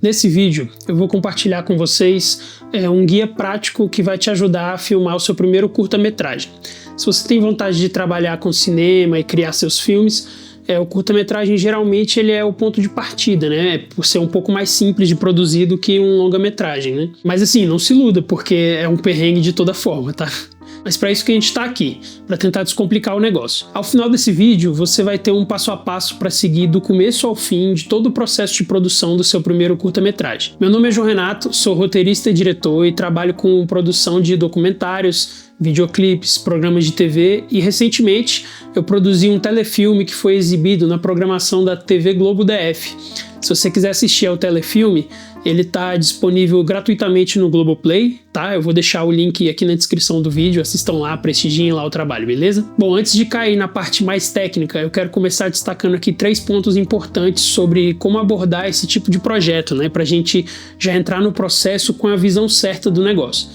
Nesse vídeo eu vou compartilhar com vocês um guia prático que vai te ajudar a filmar o seu primeiro curta-metragem. Se você tem vontade de trabalhar com cinema e criar seus filmes, o curta-metragem geralmente ele é o ponto de partida, né? Por ser um pouco mais simples de produzir do que um longa-metragem, né? Mas assim, não se iluda, porque é um perrengue de toda forma, tá? Mas para isso que a gente está aqui, para tentar descomplicar o negócio. Ao final desse vídeo, você vai ter um passo a passo para seguir do começo ao fim de todo o processo de produção do seu primeiro curta-metragem. Meu nome é João Renato, sou roteirista e diretor e trabalho com produção de documentários, videoclipes, programas de TV e recentemente eu produzi um telefilme que foi exibido na programação da TV Globo DF. Se você quiser assistir ao telefilme, ele está disponível gratuitamente no Globoplay, tá? Eu vou deixar o link aqui na descrição do vídeo, assistam lá, prestigiem lá o trabalho, beleza? Bom, antes de cair na parte mais técnica, eu quero começar destacando aqui 3 pontos importantes sobre como abordar esse tipo de projeto, né? Pra gente já entrar no processo com a visão certa do negócio.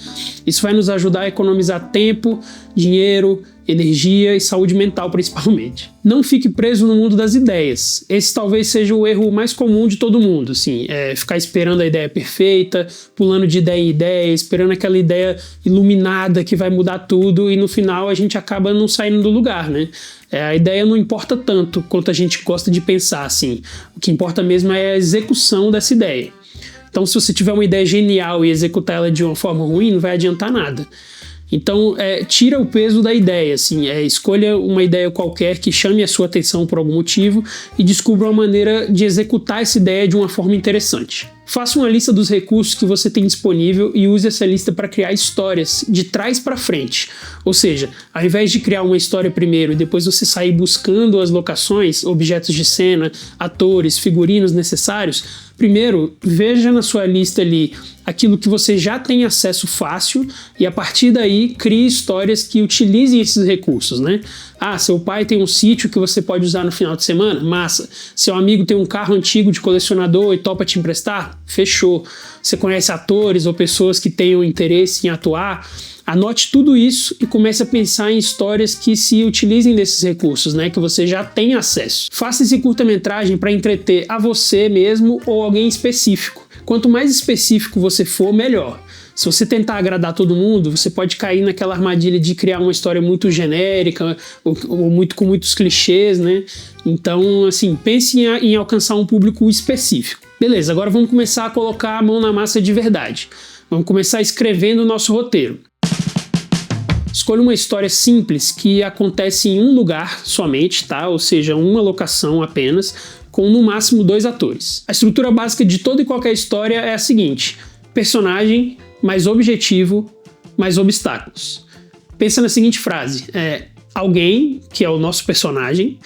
Isso vai nos ajudar a economizar tempo, dinheiro, energia e saúde mental principalmente. Não fique preso no mundo das ideias. Esse talvez seja o erro mais comum de todo mundo, assim, ficar esperando a ideia perfeita, pulando de ideia em ideia, esperando aquela ideia iluminada que vai mudar tudo e no final a gente acaba não saindo do lugar, né? A ideia não importa tanto quanto a gente gosta de pensar, assim. O que importa mesmo é a execução dessa ideia. Então, se você tiver uma ideia genial e executar ela de uma forma ruim, não vai adiantar nada. Então, tira o peso da ideia, assim, escolha uma ideia qualquer que chame a sua atenção por algum motivo e descubra uma maneira de executar essa ideia de uma forma interessante. Faça uma lista dos recursos que você tem disponível e use essa lista para criar histórias de trás para frente. Ou seja, ao invés de criar uma história primeiro e depois você sair buscando as locações, objetos de cena, atores, figurinos necessários, primeiro veja na sua lista ali aquilo que você já tem acesso fácil e a partir daí crie histórias que utilizem esses recursos, né? Ah, seu pai tem um sítio que você pode usar no final de semana? Massa. Seu amigo tem um carro antigo de colecionador e topa te emprestar? Fechou. Você conhece atores ou pessoas que tenham interesse em atuar? Anote tudo isso e comece a pensar em histórias que se utilizem desses recursos, né, que você já tem acesso. Faça esse curta-metragem para entreter a você mesmo ou alguém específico. Quanto mais específico você for, melhor. Se você tentar agradar todo mundo, você pode cair naquela armadilha de criar uma história muito genérica ou com muitos clichês, né? Então, assim, pense em alcançar um público específico. Beleza, agora vamos começar a colocar a mão na massa de verdade. Vamos começar escrevendo o nosso roteiro. Escolha uma história simples que acontece em um lugar somente, tá? Ou seja, uma locação apenas, com no máximo 2 atores. A estrutura básica de toda e qualquer história é a seguinte: personagem, mais objetivo, mais obstáculos. Pensa na seguinte frase: alguém, que é o nosso personagem,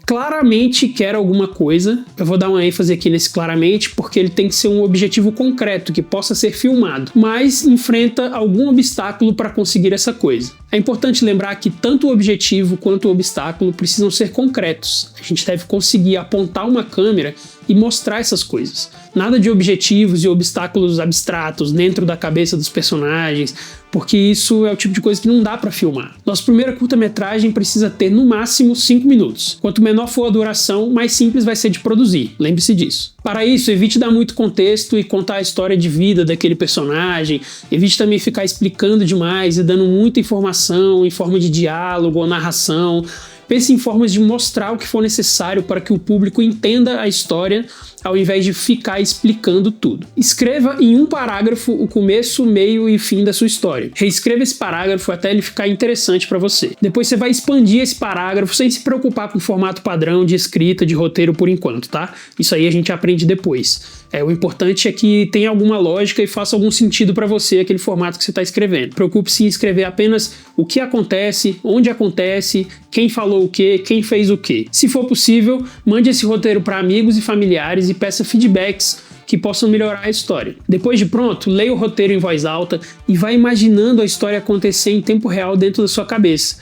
claramente quer alguma coisa. Eu vou dar uma ênfase aqui nesse claramente porque ele tem que ser um objetivo concreto que possa ser filmado, mas enfrenta algum obstáculo para conseguir essa coisa. É importante lembrar que tanto o objetivo quanto o obstáculo precisam ser concretos. A gente deve conseguir apontar uma câmera e mostrar essas coisas. Nada de objetivos e obstáculos abstratos dentro da cabeça dos personagens, porque isso é o tipo de coisa que não dá para filmar. Nossa primeira curta-metragem precisa ter no máximo 5 minutos. Quanto menor for a duração, mais simples vai ser de produzir. Lembre-se disso. Para isso, evite dar muito contexto e contar a história de vida daquele personagem. Evite também ficar explicando demais e dando muita informação em forma de diálogo ou narração. Pense em formas de mostrar o que for necessário para que o público entenda a história, ao invés de ficar explicando tudo. Escreva em um parágrafo o começo, meio e fim da sua história. Reescreva esse parágrafo até ele ficar interessante para você. Depois você vai expandir esse parágrafo sem se preocupar com o formato padrão de escrita, de roteiro por enquanto, tá? Isso aí a gente aprende depois. O importante é que tenha alguma lógica e faça algum sentido para você aquele formato que você está escrevendo. Preocupe-se em escrever apenas o que acontece, onde acontece, quem falou o quê, quem fez o quê. Se for possível, mande esse roteiro para amigos e familiares e peça feedbacks que possam melhorar a história. Depois de pronto, leia o roteiro em voz alta e vá imaginando a história acontecer em tempo real dentro da sua cabeça.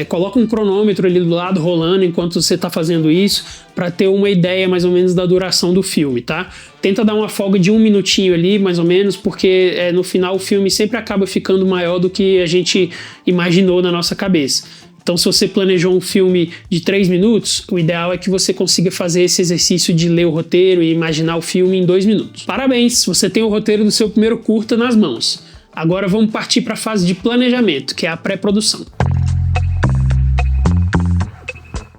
Coloca um cronômetro ali do lado rolando enquanto você está fazendo isso para ter uma ideia mais ou menos da duração do filme, tá? Tenta dar uma folga de 1 minutinho ali, mais ou menos, porque no final o filme sempre acaba ficando maior do que a gente imaginou na nossa cabeça. Então, se você planejou um filme de 3 minutos, o ideal é que você consiga fazer esse exercício de ler o roteiro e imaginar o filme em 2 minutos. Parabéns, você tem o roteiro do seu primeiro curta nas mãos. Agora vamos partir para a fase de planejamento, que é a pré-produção.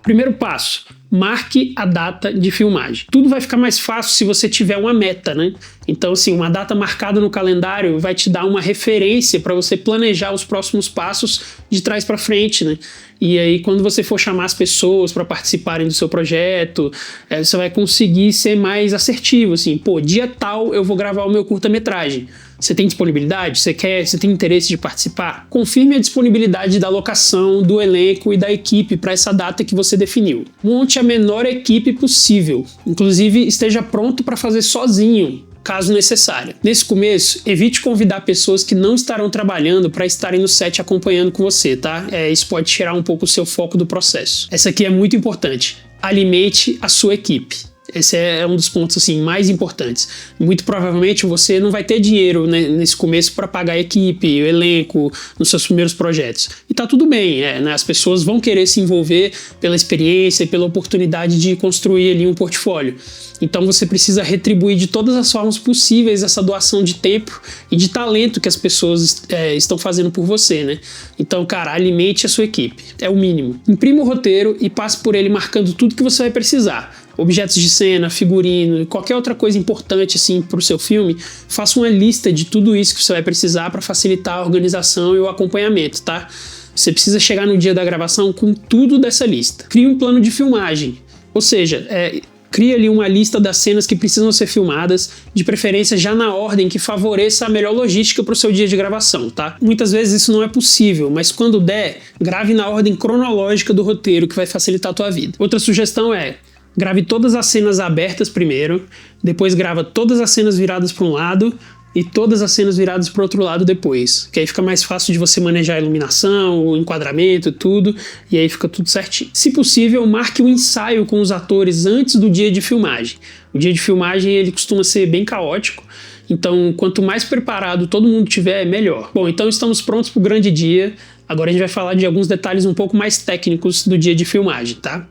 Primeiro passo: marque a data de filmagem. Tudo vai ficar mais fácil se você tiver uma meta, né? Então, assim, uma data marcada no calendário vai te dar uma referência para você planejar os próximos passos de trás para frente, né? E aí, quando você for chamar as pessoas para participarem do seu projeto, você vai conseguir ser mais assertivo, assim, pô, dia tal eu vou gravar o meu curta-metragem. Você tem disponibilidade? Você tem interesse de participar? Confirme a disponibilidade da locação, do elenco e da equipe para essa data que você definiu. Monte a menor equipe possível. Inclusive, esteja pronto para fazer sozinho, caso necessário. Nesse começo, evite convidar pessoas que não estarão trabalhando para estarem no set acompanhando com você, tá? Isso pode tirar um pouco o seu foco do processo. Essa aqui é muito importante. Alimente a sua equipe. Esse é um dos pontos assim, mais importantes. Muito provavelmente você não vai ter dinheiro, né, nesse começo para pagar a equipe, o elenco, nos seus primeiros projetos. E tá tudo bem, né? As pessoas vão querer se envolver pela experiência e pela oportunidade de construir ali um portfólio. Então você precisa retribuir de todas as formas possíveis essa doação de tempo e de talento que as pessoas estão fazendo por você, né? Então, cara, alimente a sua equipe. É o mínimo. Imprima o roteiro e passe por ele marcando tudo que você vai precisar. Objetos de cena, figurino, qualquer outra coisa importante assim para o seu filme, faça uma lista de tudo isso que você vai precisar para facilitar a organização e o acompanhamento, tá? Você precisa chegar no dia da gravação com tudo dessa lista. Crie um plano de filmagem, ou seja, crie ali uma lista das cenas que precisam ser filmadas, de preferência já na ordem que favoreça a melhor logística para o seu dia de gravação, tá? Muitas vezes isso não é possível, mas quando der, grave na ordem cronológica do roteiro, que vai facilitar a tua vida. Outra sugestão é: grave todas as cenas abertas primeiro, depois grava todas as cenas viradas para um lado e todas as cenas viradas para o outro lado depois, que aí fica mais fácil de você manejar a iluminação, o enquadramento, tudo, e aí fica tudo certinho. Se possível, marque um ensaio com os atores antes do dia de filmagem. O dia de filmagem ele costuma ser bem caótico, então quanto mais preparado todo mundo tiver, melhor. Bom, então estamos prontos para o grande dia. Agora a gente vai falar de alguns detalhes um pouco mais técnicos do dia de filmagem, tá?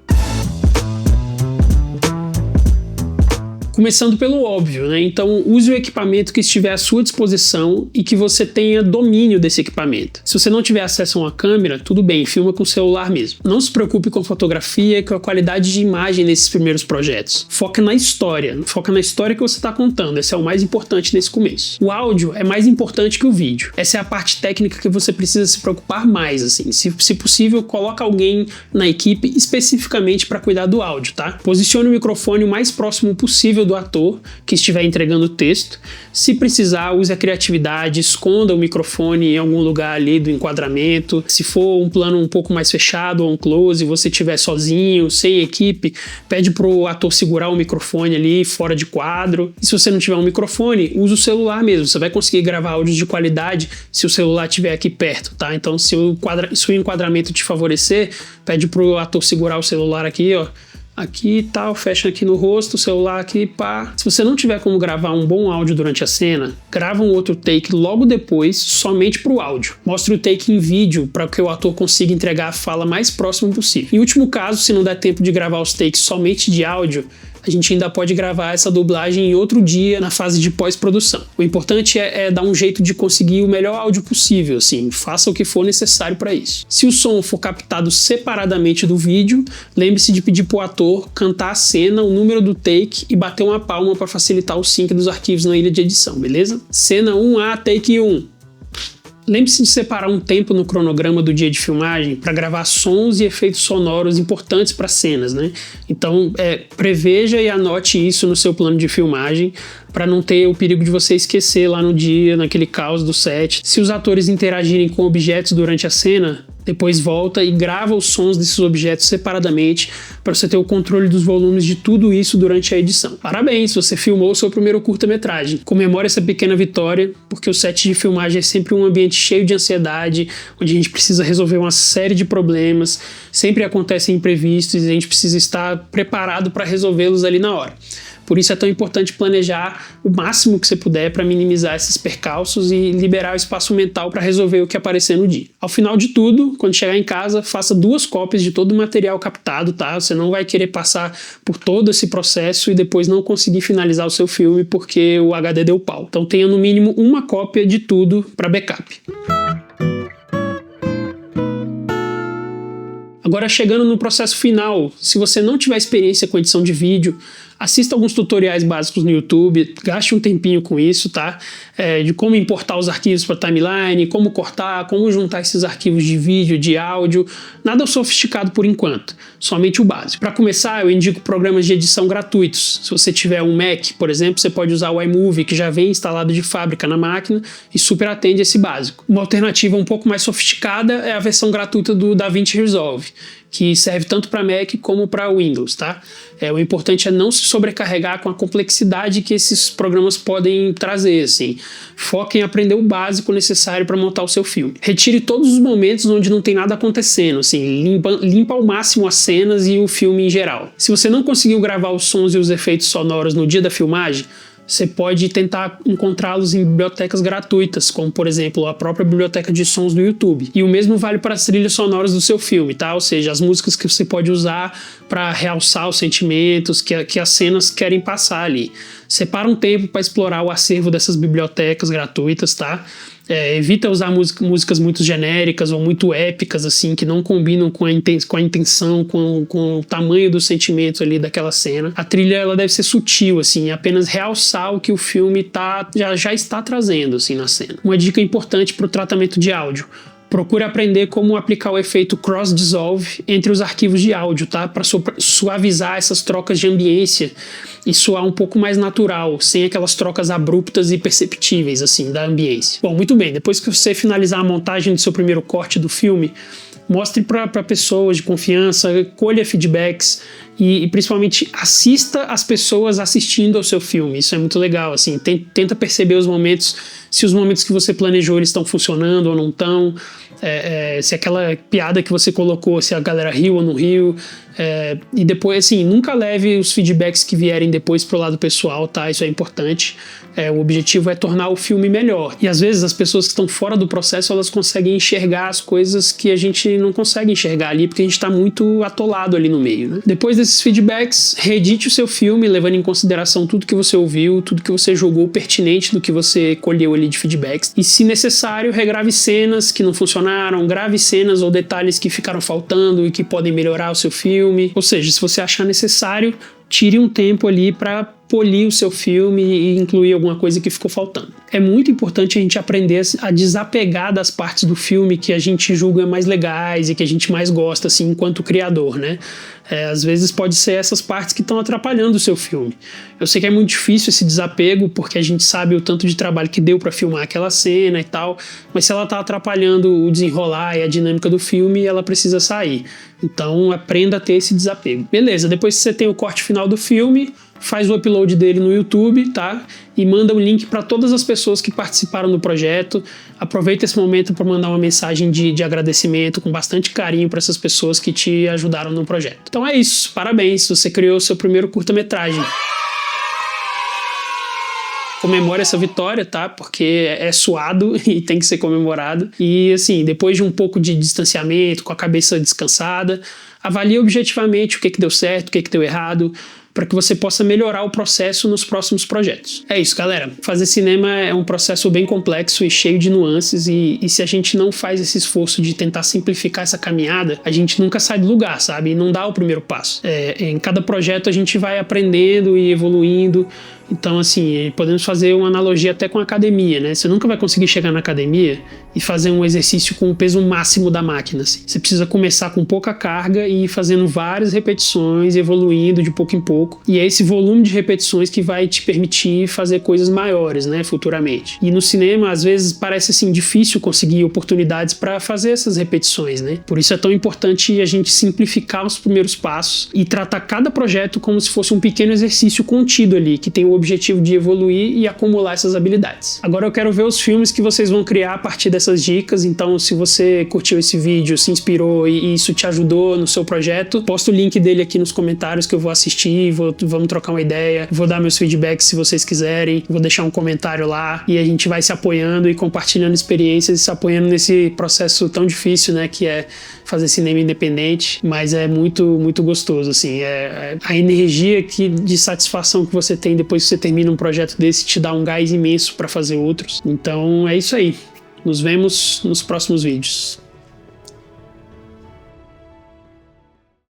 Começando pelo óbvio, né? Então use o equipamento que estiver à sua disposição e que você tenha domínio desse equipamento. Se você não tiver acesso a uma câmera, tudo bem, filma com o celular mesmo. Não se preocupe com fotografia e com a qualidade de imagem nesses primeiros projetos. Foca na história que você está contando, esse é o mais importante nesse começo. O áudio é mais importante que o vídeo. Essa é a parte técnica que você precisa se preocupar mais, assim. Se possível, coloca alguém na equipe especificamente para cuidar do áudio, tá? Posicione o microfone o mais próximo possível do ator que estiver entregando o texto. Se precisar, use a criatividade, esconda o microfone em algum lugar ali do enquadramento. Se for um plano um pouco mais fechado ou um close, você estiver sozinho, sem equipe, pede pro ator segurar o microfone ali fora de quadro. E se você não tiver um microfone, use o celular mesmo. Você vai conseguir gravar áudios de qualidade se o celular estiver aqui perto, tá? Então, se o enquadramento te favorecer, pede pro ator segurar o celular aqui, ó. Aqui e tal, fecha aqui no rosto, o celular aqui, pá. Se você não tiver como gravar um bom áudio durante a cena, grava um outro take logo depois, somente pro áudio. Mostre o take em vídeo para que o ator consiga entregar a fala mais próximo possível. Em último caso, se não der tempo de gravar os takes somente de áudio, a gente ainda pode gravar essa dublagem em outro dia, na fase de pós-produção. O importante é dar um jeito de conseguir o melhor áudio possível, assim, faça o que for necessário para isso. Se o som for captado separadamente do vídeo, lembre-se de pedir pro ator cantar a cena, o número do take e bater uma palma para facilitar o sync dos arquivos na ilha de edição, beleza? Cena 1A, take 1. Lembre-se de separar um tempo no cronograma do dia de filmagem para gravar sons e efeitos sonoros importantes para cenas, né? Então, preveja e anote isso no seu plano de filmagem para não ter o perigo de você esquecer lá no dia, naquele caos do set. Se os atores interagirem com objetos durante a cena, depois volta e grava os sons desses objetos separadamente para você ter o controle dos volumes de tudo isso durante a edição. Parabéns, você filmou o seu primeiro curta-metragem. Comemore essa pequena vitória, porque o set de filmagem é sempre um ambiente cheio de ansiedade, onde a gente precisa resolver uma série de problemas, sempre acontecem imprevistos e a gente precisa estar preparado para resolvê-los ali na hora. Por isso é tão importante planejar o máximo que você puder para minimizar esses percalços e liberar o espaço mental para resolver o que aparecer no dia. Ao final de tudo, quando chegar em casa, faça 2 cópias de todo o material captado, tá? Você não vai querer passar por todo esse processo e depois não conseguir finalizar o seu filme porque o HD deu pau. Então tenha no mínimo uma cópia de tudo para backup. Agora, chegando no processo final, se você não tiver experiência com edição de vídeo, assista alguns tutoriais básicos no YouTube, gaste um tempinho com isso, tá? De como importar os arquivos para timeline, como cortar, como juntar esses arquivos de vídeo, de áudio, nada sofisticado por enquanto, somente o básico. Para começar, eu indico programas de edição gratuitos. Se você tiver um Mac, por exemplo, você pode usar o iMovie, que já vem instalado de fábrica na máquina e super atende esse básico. Uma alternativa um pouco mais sofisticada é a versão gratuita do DaVinci Resolve, que serve tanto para Mac como para Windows, tá? O importante é não se sobrecarregar com a complexidade que esses programas podem trazer, assim. Foque em aprender o básico necessário para montar o seu filme. Retire todos os momentos onde não tem nada acontecendo, assim, limpa ao máximo as cenas e o filme em geral. Se você não conseguiu gravar os sons e os efeitos sonoros no dia da filmagem, você pode tentar encontrá-los em bibliotecas gratuitas, como por exemplo a própria biblioteca de sons do YouTube. E o mesmo vale para as trilhas sonoras do seu filme, tá? Ou seja, as músicas que você pode usar para realçar os sentimentos que as cenas querem passar ali. Separa um tempo para explorar o acervo dessas bibliotecas gratuitas, tá? Evita usar músicas muito genéricas ou muito épicas, assim, que não combinam com a intenção, com o tamanho do sentimento ali daquela cena. A trilha, ela deve ser sutil, assim, apenas realçar o que o filme já está trazendo, assim, na cena. Uma dica importante para o tratamento de áudio: procure aprender como aplicar o efeito cross-dissolve entre os arquivos de áudio, tá? Para suavizar essas trocas de ambiência e soar um pouco mais natural, sem aquelas trocas abruptas e perceptíveis, assim, da ambiência. Bom, muito bem, depois que você finalizar a montagem do seu primeiro corte do filme, mostre para pessoas de confiança, colha feedbacks e principalmente assista as pessoas assistindo ao seu filme. Isso é muito legal, assim, tenta perceber os momentos, se os momentos que você planejou eles estão funcionando ou não estão, se aquela piada que você colocou, se a galera riu ou não riu. E depois, assim, nunca leve os feedbacks que vierem depois pro lado pessoal, tá? Isso é importante. O objetivo é tornar o filme melhor. E às vezes as pessoas que estão fora do processo, elas conseguem enxergar as coisas que a gente não consegue enxergar ali, porque a gente tá muito atolado ali no meio, né? Depois desses feedbacks, reedite o seu filme, levando em consideração tudo que você ouviu, tudo que você julgou pertinente do que você colheu ali de feedbacks. E, se necessário, regrave cenas que não funcionaram, grave cenas ou detalhes que ficaram faltando e que podem melhorar o seu filme. Ou seja, se você achar necessário, tire um tempo ali para polir o seu filme e incluir alguma coisa que ficou faltando. É muito importante a gente aprender a desapegar das partes do filme que a gente julga mais legais e que a gente mais gosta, assim, enquanto criador, né? Às vezes pode ser essas partes que estão atrapalhando o seu filme. Eu sei que é muito difícil esse desapego, porque a gente sabe o tanto de trabalho que deu para filmar aquela cena e tal, mas se ela tá atrapalhando o desenrolar e a dinâmica do filme, ela precisa sair. Então aprenda a ter esse desapego. Beleza, depois que você tem o corte final do filme, faz o upload dele no YouTube, tá? E manda o link para todas as pessoas que participaram do projeto. Aproveita esse momento para mandar uma mensagem de agradecimento com bastante carinho para essas pessoas que te ajudaram no projeto. Então é isso, parabéns, você criou o seu primeiro curta-metragem. Comemore essa vitória, tá? Porque é suado e tem que ser comemorado. E assim, depois de um pouco de distanciamento, com a cabeça descansada, avalie objetivamente o que deu certo, o que deu errado, para que você possa melhorar o processo nos próximos projetos. É isso, galera. Fazer cinema é um processo bem complexo e cheio de nuances, e se a gente não faz esse esforço de tentar simplificar essa caminhada, a gente nunca sai do lugar, sabe? E não dá o primeiro passo. Em cada projeto a gente vai aprendendo e evoluindo. Então, assim, podemos fazer uma analogia até com a academia, né? Você nunca vai conseguir chegar na academia e fazer um exercício com o peso máximo da máquina, assim. Você precisa começar com pouca carga e ir fazendo várias repetições, evoluindo de pouco em pouco. E é esse volume de repetições que vai te permitir fazer coisas maiores, né, futuramente. E no cinema, às vezes, parece, assim, difícil conseguir oportunidades para fazer essas repetições, né? Por isso é tão importante a gente simplificar os primeiros passos e tratar cada projeto como se fosse um pequeno exercício contido ali, que tem o objetivo de evoluir e acumular essas habilidades. Agora eu quero ver os filmes que vocês vão criar a partir dessas dicas, então se você curtiu esse vídeo, se inspirou e isso te ajudou no seu projeto, posta o link dele aqui nos comentários que eu vou assistir, vamos trocar uma ideia, vou dar meus feedbacks se vocês quiserem, vou deixar um comentário lá e a gente vai se apoiando e compartilhando experiências e se apoiando nesse processo tão difícil, né, que é fazer cinema independente, mas é muito, muito gostoso, assim, a energia de satisfação que você tem depois que você termina um projeto desse te dá um gás imenso para fazer outros. Então é isso aí. Nos vemos nos próximos vídeos.